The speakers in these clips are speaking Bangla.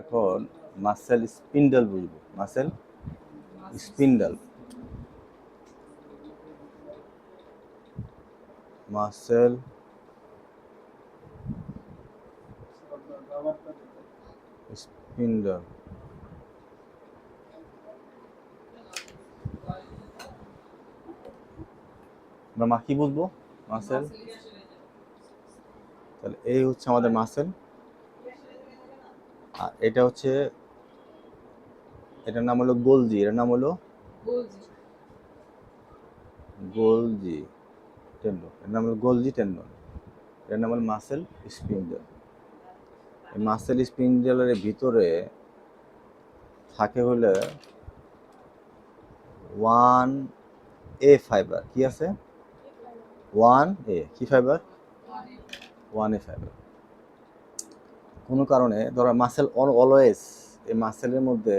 এখন মাসেল স্পিন্ডল বুঝবো। Muscle spindle, muscle spindle. আমরা কি বুঝবো? মাসেল। তাহলে এই হচ্ছে আমাদের মাসেল, আর এটা হচ্ছে, এটার নাম হলো গোলজি। এটার নাম হলো গোলজি টেন্ডন। এর নাম হলো গোলজি টেন্ডন। এর নাম হলো মাসেল স্পিন্ডল। এই মাসেল স্পিন্ডলের ভিতরে থাকে হলে 1A ফাইবার। কি আছে? 1A। কি ফাইবার? 1A fibre. কোনো কারণে ধরো মাসেল অলওয়েজ, এই মাসেলের মধ্যে,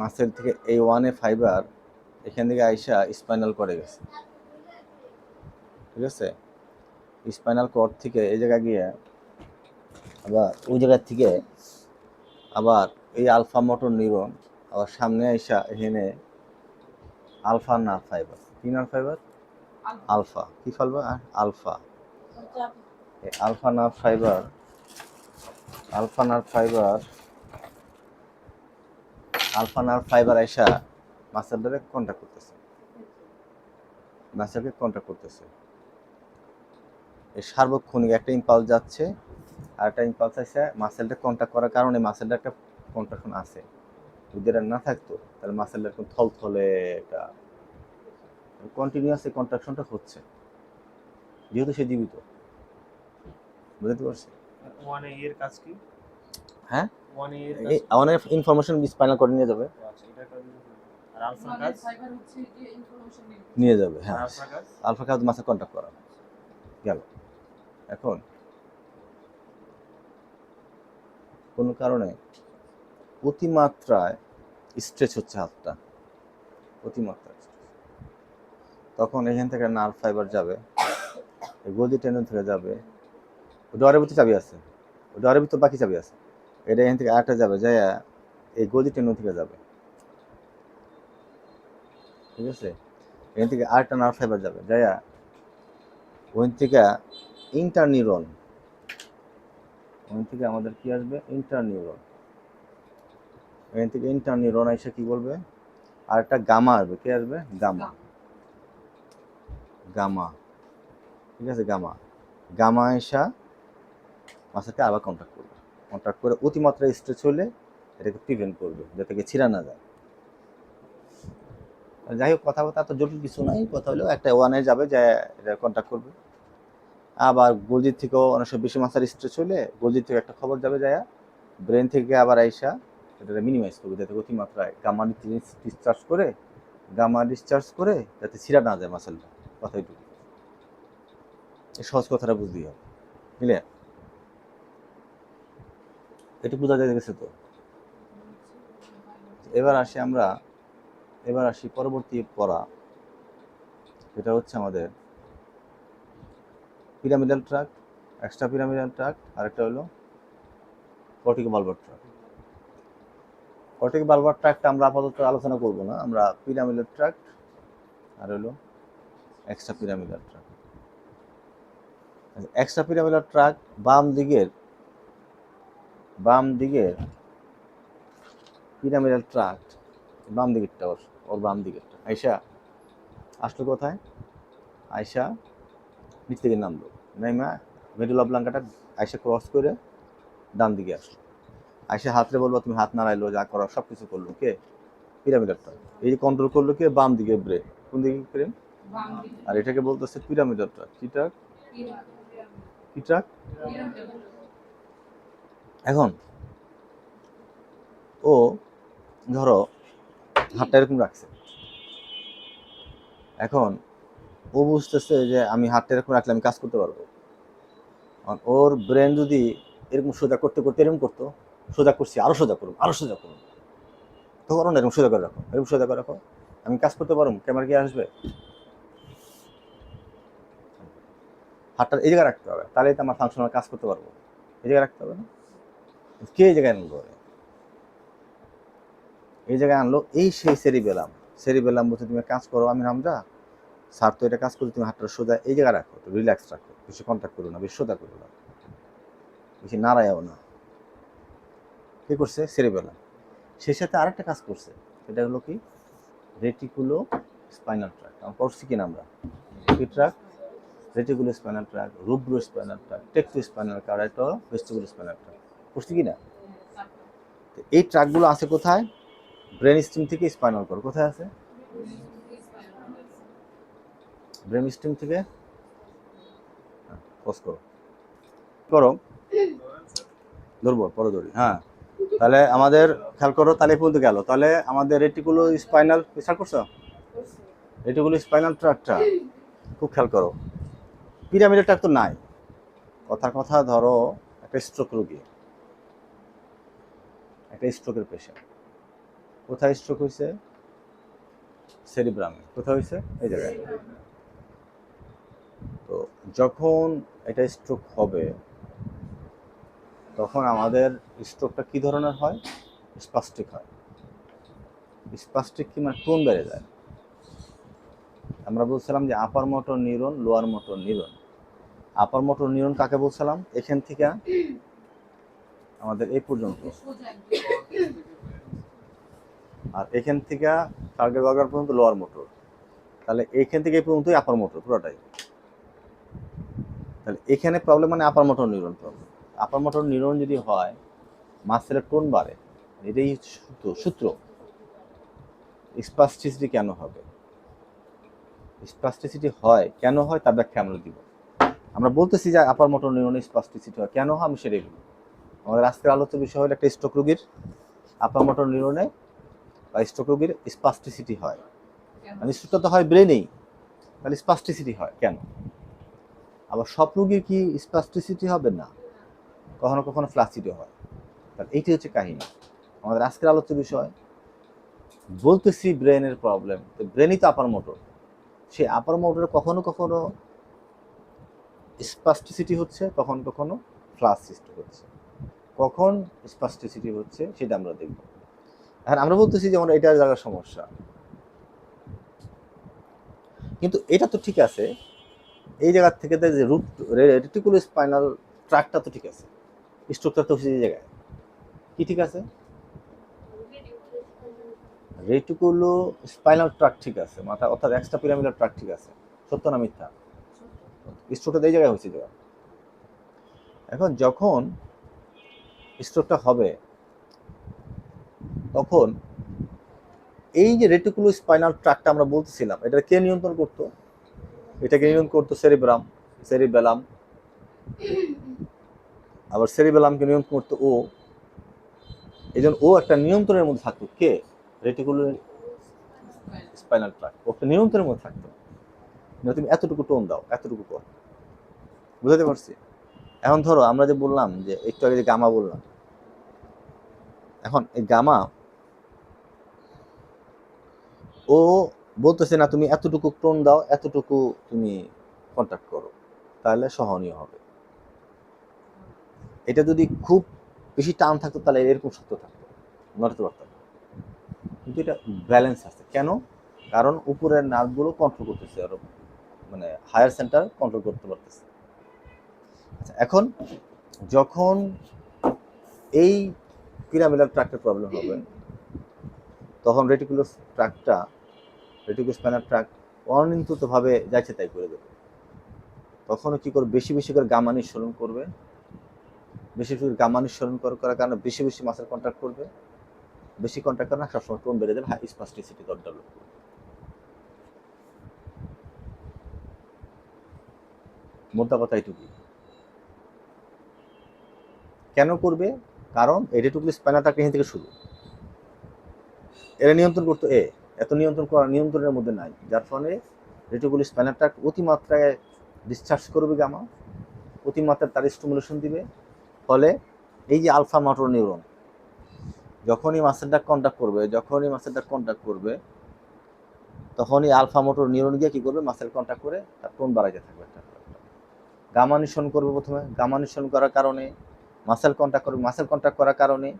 মাসেল থেকে এই 1A ফাইবার এখান থেকে আইসা স্পাইনাল করে গেছে, ঠিক আছে? স্পাইনাল কর্ড থেকে এই জায়গায় গিয়ে আবার ওই জায়গার থেকে আবার এই আলফা মোটর নিউরন আবার সামনে আইসা এখানে আলফা নার্ভ ফাইবার। কি নার্ভ ফাইবার? আলফা। কি ফাইবার? আলফা। এই alpha nerve fibre, alpha nerve fibre, alpha nerve fibre আইসা মাসেলটারে কন্ট্যাক্ট করতেছে, মাসেলকে কন্ট্যাক্ট করতেছে। এই সার্বক্ষণিক একটা ইম্পালস যাচ্ছে আর একটা ইম্পালস আসছে, মাসেলটা কন্ট্যাক্ট করার কারণে মাসেলটা একটা কন্ট্রাকশন আছে। যদি এটা না থাকতো তাহলে মাসেলটা এরকম থলথলে একটা কন্টিনিউয়াস এই কন্ট্রাকশনটা হচ্ছে, যেহেতু সে জীবিত। বুঝতে পারছি? ওয়ান এর কাজ কি? হ্যাঁ, ওয়ান এর এই অনেক ইনফরমেশন স্পাইনাল কর্ডে নিয়ে যাবে। আচ্ছা, এটা কাজ। আর আলফা কাজ? নিয়ে যাবে, হ্যাঁ। আলফা কাজ? আলফা কাজ মাসে কন্ট্যাক্ট করা গেল। এখন কোনো কারণে অতিমাত্রায় স্ট্রেচ হচ্ছে হাতটা, অতিমাত্রায়, তখন এখান থেকে নার্ভ ফাইবার যাবে, গদি টেন্ডন থেকে যাবে, ডোয়ারের ভিতরে চাবি আছে, ডোয়ারের ভিতর বাকি চাবি আছে, এটা এখান থেকে আরেকটা যাবে, যায় এই গদি টেন্ডন থেকে যাবে, ঠিক আছে? এখান থেকে আরেকটা নার্ভ ফাইবার যাবে, যায় ওখান থেকে ইন্টারনিউরন, ওখান থেকে আমাদের কি আসবে? ইন্টারনিউরন। এখান থেকে ইন্টারনিউরন এসে কি বলবে? আর একটা গামা আসবে। কি আসবে? গামা। গামা, ঠিক আছে? গামা, গামা এসা মাছটাকে আবার কন্ট্যাক্ট করবে, কন্ট্যাক্ট করে অতিমাত্রায় স্ট্রেচ হলে এটাকে প্রিভেন্ট করবে যাতে কি ছিঁড়া না যায়। যাই হোক, কথাবার্তা তো জটিল কিছু নাই, কথা হলেও একটা ওয়ানে যাবে, যে এটা কন্ট্যাক্ট করবে। আবার গলজির থেকেও অনেক সময় বেশি মাথার স্ট্রেচ হলে গলজির থেকে একটা খবর যাবে, যায় ব্রেন থেকে আবার আইসা এটা মিনিমাইজ করবে যাতে অতিমাত্রায় গামা ডিসচার্জ করে, গামা ডিসচার্জ করে যাতে ছিঁড়া না যায় মাসেলটা। কথা এটুকু, এই সহজ কথাটা বুঝতেই হবে, বুঝলে? এটা বোঝা যায় গেছে তো। এবার আসি পরবর্তী পড়া, এটা হচ্ছে আমাদের pyramidal tract, extra pyramidal tract, আরেকটা হলো cortico Balbir tract. Cortico Balbir ট্র্যাক্টটা আমরা আপাতত আলোচনা করব না, আমরা পিরামিডাল ট্র্যাক্ট আর হলো extra pyramidal tract. Extra pyramidal tract বাম দিকের পিরামিডাল ট্র্যাক্ট, বাম দিকেরটা, ওর বাম দিকেরটা আইসা আসলো কোথায়? আইসা নিচ থেকে নামলো, নাইমা মেডুলা ব্লাঙ্কাটা আইসা ক্রস করে ডান দিকে আসলো। আইসা হাতরে বলবো, তুমি হাত নাড়াইলো, যা করার সব কিছু করলো কে? পিরামিডালটা। এই যে কন্ট্রোল করলো কে? বাম দিকে ব্রেন। কোন দিকে ব্রেন? আর এটাকে বলতেছে পিরামিডালটা। কি ট্রাক? কি ট্রাক? এখন ও ধরো হাতটা এরকম রাখছে, এখন ও বুঝতেছে যে আমি হাতটা এরকম রাখলে আমি কাজ করতে পারবো। ওর ব্রেন যদি এরকম সোজা করতে করতে এরকম করতো, সোজা করছি, আরো সোজা করুন, আরো সোজা করুন, তো করো না, এরকম সোজা করে রাখো, এরকম সোজা করে রাখো, আমি কাজ করতে পারবো। ক্যামেরা কি আসবে? হাতটা এই জায়গায় রাখতে হবে, তাহলেই তো আমার ফাংশনাল কাজ করতে পারবো। এই জায়গায় রাখতে হবে না? কে এই জায়গায় আনলো? এই জায়গায় আনলো এই সেই সেরিবেলাম। সেরিবেলাম বলতে তুমি কাজ করো, আমি নামটা স্যার তো এটা কাজ করো, তুমি হাতটা সোজা এই জায়গায় রাখো, রিল্যাক্স রাখো, বেশি কন্ট্যাক্ট করো না, বেশি সোজা করো না, বেশি নাড়ায়ও না। কি করছে? সেরিবেলাম। সেই সাথে আরেকটা কাজ করছে, সেটা হলো কি রেটিকুলো স্পাইনাল ট্র্যাক্ট। আমরা পড়ছি কিনা আমরা কি tract? Reticulospinal tract, rubrospinal tract, tectospinal tract, এটা ভেস্টিবুলো স্পাইনাল ট্র্যাক্ট। পড়ছি কিনা? এই ট্র্যাকগুলো আছে কোথায়? ব্রেন স্টিম থেকে স্পাইনাল কর্ড। কোথায় আছে? ব্রেন স্টিম থেকে পজ করো করো ধরবো, পরে ধরি। হ্যাঁ, তাহলে আমাদের খেয়াল করো, তাহলে পর্যন্ত গেল। তাহলে আমাদের রেটিকুলো স্পাইনাল বিচার করছো, রেটিকুলো স্পাইনাল ট্র্যাক্টটা খুব খেয়াল করো। পিরামিডাল ট্র্যাক্ট তো নাই। কথার কথা, ধরো একটা স্ট্রোক রোগী, একটা স্ট্রোকের পেশেন্ট। কোথায় স্ট্রোক হয়েছে? সেরিব্রামে। কোথায় হয়েছে? এই জায়গায়। তো যখন এটা স্ট্রোক হবে তখন আমাদের স্ট্রোকটা কি ধরনের হয়? স্পাস্টিক হয়। স্পাস্টিক কি মানে টোন বেড়ে যায়। আমরা বলছিলাম যে আপার motor neuron, lower motor neuron. আপার মোটর নিউরন কাকে বলছিলাম? এখান থেকে আমাদের এই পর্যন্ত, আর এখান থেকে টার্গেট অর্গান পর্যন্ত লোয়ার মোটর। তাহলে এখান থেকে এই পর্যন্তই আপার মোটর পুরোটাই। তাহলে এখানে প্রবলেম মানে আপার মোটর নিউরন প্রবলেম। আপার মোটর নিউরন যদি হয়, মাসেলের টোন বাড়ে। এটাই সূত্র। স্পাস্টিসিটি কেন হবে? স্পাস্টিসিটি হয় কেন হয় তার ব্যাখ্যা আমরা দিব। আমরা বলতেছি যে আপার মোটর নিউরনে স্পাস্টিসিটি হয় কেন হয়, আমি সেটাই বলি। আমাদের আজকের আলোচ্য বিষয় হলো একটা স্ট্রোক রোগীর আপার মোটর নিউরনে বা স্ট্রোক রোগীর স্পাস্টিসিটি হয়। মানে স্ট্রোকটা তো হয় ব্রেনেই, তাহলে স্পাস্টিসিটি হয় কেন? আবার সব রোগীর কি স্পাস্টিসিটি হবে? না, কখনো কখনো ফ্লাসিডও হয়। তাহলে এইটি হচ্ছে কাহিনী। আমাদের আজকের আলোচ্য বিষয় বলতেছি ব্রেনের প্রবলেম, তো ব্রেনই তো আপার মোটর। সেই আপার মোটরে কখনো কখনো স্পাস্টিসিটি হচ্ছে, কখনো কখনো ফ্লাস সৃষ্টি হচ্ছে। কখন স্পাস্টিসিটি হচ্ছে সেটা আমরা দেখব। আর আমরা বলতেছি যেমন এটার জায়গার সমস্যা, কিন্তু এটা তো ঠিক আছে। এই জায়গা থেকে যে রুট রেটিকুলো স্পাইনাল ট্র্যাক্টটা তো ঠিক আছে, স্ট্রোকটা তো সেই জায়গায় কি ঠিক আছে? রেটিকুলো স্পাইনাল ট্র্যাক্ট ঠিক আছে, মাথা অর্থাৎ এক্সট্রা পিরামিডাল ট্র্যাক্ট ঠিক আছে। সত্য না মিথ্যা? স্ট্রোকটা এই জায়গায় হচ্ছে জায়গা। এখন যখন স্ট্রোকটা হবে তখন এই যে রেটিকুলো স্পাইনাল ট্র্যাক্টটা আমরা বলতেছিলাম, এটা কে নিয়ন্ত্রণ করতো? এটাকে নিয়ন্ত্রণ করতো সেরিবেলাম। আবার সেরিবেলামকে নিয়ন্ত্রণ করতো ও। এই জন্য ও একটা নিয়ন্ত্রণের মধ্যে থাকতো। কে? রেটিকুলো স্পাইনাল ট্র্যাক্ট ওকে নিয়ন্ত্রণের মধ্যে থাকতো। তুমি এতটুকু টোন দাও, এতটুকু কর। বুঝাতে পারছি? এখন ধরো আমরা যে বললাম যে একটু আগে যে গামা বললাম, এখন এই গামা ও বলতেছে না তুমি এতটুকু টোন দাও, এতটুকু তুমি কন্ট্যাক্ট করো, তাহলে সহনীয় হবে। এটা যদি খুব বেশি টান থাকতো তাহলে এরকম শক্ত থাকতো, নড়তে পারতাম। কিন্তু এটা ব্যালেন্স আছে কেন? কারণ উপরের নার্ভগুলো কন্ট্রোল করতেছে, আরো মানে হায়ার সেন্টার কন্ট্রোল করতে পারতেছে। আচ্ছা, এখন যখন এই পিরামিডাল ট্র্যাক্টের প্রবলেম হবে তখন রেটিকুলো স্পাইনাল ট্র্যাক্ট অনিয়ন্ত্রিতভাবে যাচ্ছে তাই করে দেবে। তখনও কি করবে? বেশি বেশি করে গামা নিঃসরণ করবে। বেশি বেশি গামা নিঃসরণ করার কারণে বেশি বেশি মাসেল কন্ট্যাক্ট করবে। বেশি কন্ট্যাক্ট করে না, সবসময় টোন বেড়ে যাবে, হাই স্পাস্টিসিটি ডেভেলপ করবে। মোদ্দা কথা এইটুকুই। কেন করবে? কারণ এই রেটিকুলো স্পাইনাল ট্র্যাক্ট এখান থেকে শুরু, এরা নিয়ন্ত্রণ করতো এত নিয়ন্ত্রণ করা নিয়ন্ত্রণের মধ্যে নাই, যার ফলে রেটিকুলো স্পাইনাল ট্র্যাক্ট অতিমাত্রায় ডিসচার্জ করবে গামা, অতিমাত্রায় তার স্টিমুলেশন দিবে। ফলে এই যে আলফা মোটর নিউরন যখনই মাসেলটা কন্ট্যাক্ট করবে তখনই আলফা মোটর নিউরন গিয়ে কি করবে? মাসেল কন্ট্যাক্ট করে তার টোন বাড়াইতে থাকবে। গামা নিঃসরণ করবে প্রথমে। গামা নিঃসরণ করার কারণে মাসেল কন্ট্যাক্ট করবে, মাসেল কন্ট্যাক্ট করার কারণে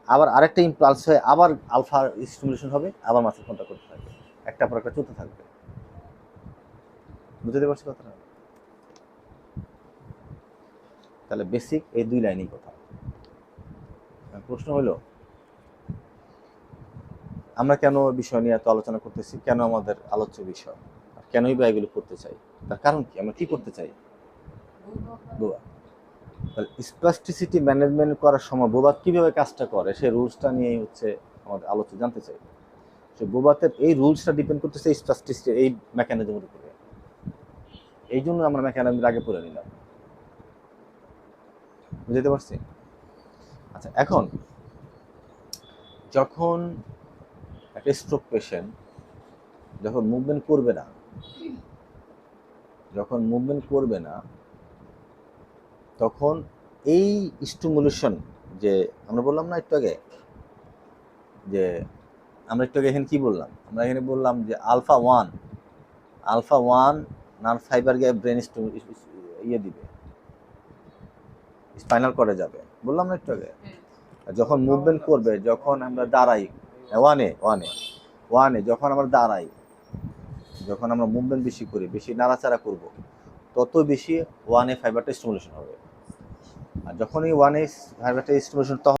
আবার আরেকটা ইমপালস হয়ে আবার আলফা স্টিমুলেশন হবে, আবার মাসেল কন্ট্যাক্ট করতে থাকবে, একটা পর একটা চলতে থাকবে। বুঝতে পারছি কথাটা? তাহলে বেসিক এই দুই লাইনই কথা। প্রশ্ন হলো আমরা কেন বিষয় নিয়ে এত আলোচনা করতেছি, কেন আমাদের আলোচ্য বিষয়, আর কেনই বা এগুলো করতে চাই, তার কারণ কি, আমরা কি করতে চাই? বোবা। তাহলে স্প্লাস্টিসিটি ম্যানেজমেন্ট করার সময় বোবা কিভাবে কাজটা করে সেই রুলসটা নিয়েই হচ্ছে আমাদের আলোচনা জানতে চাই। সে বোবাতের এই রুলসটা ডিপেন্ড করতেছে এই স্প্লাস্টিসিটি এই মেকানিজমের উপরে। এই জন্য আমরা মেকানিজম আগে পড়ে নিলাম। বুঝতে পারছি? আচ্ছা, এখন যখন একটা স্ট্রোক পেশেন্ট যখন মুভমেন্ট করবে না, তখন এই স্টিমুলেশন যে আমরা বললাম না একটু আগে, যে আমরা একটু আগে এখানে কি বললাম, আমরা এখানে বললাম যে আলফা ওয়ান নার্ভ ফাইবার গিয়ে ব্রেন ইয়ে দিবে, স্পাইনাল কর্ডে যাবে, বললাম না একটু আগে। যখন মুভমেন্ট করবে, যখন আমরা দাঁড়াই, ওয়ানে যখন আমরা দাঁড়াই, যখন আমরা মুভমেন্ট বেশি করি, বেশি নাড়াচাড়া করব, তত বেশি ওয়ানে ফাইবারটা স্টিমুলেশন হবে। আর যখন এই ওয়ানে ফাইবারটা স্টিমুলেশন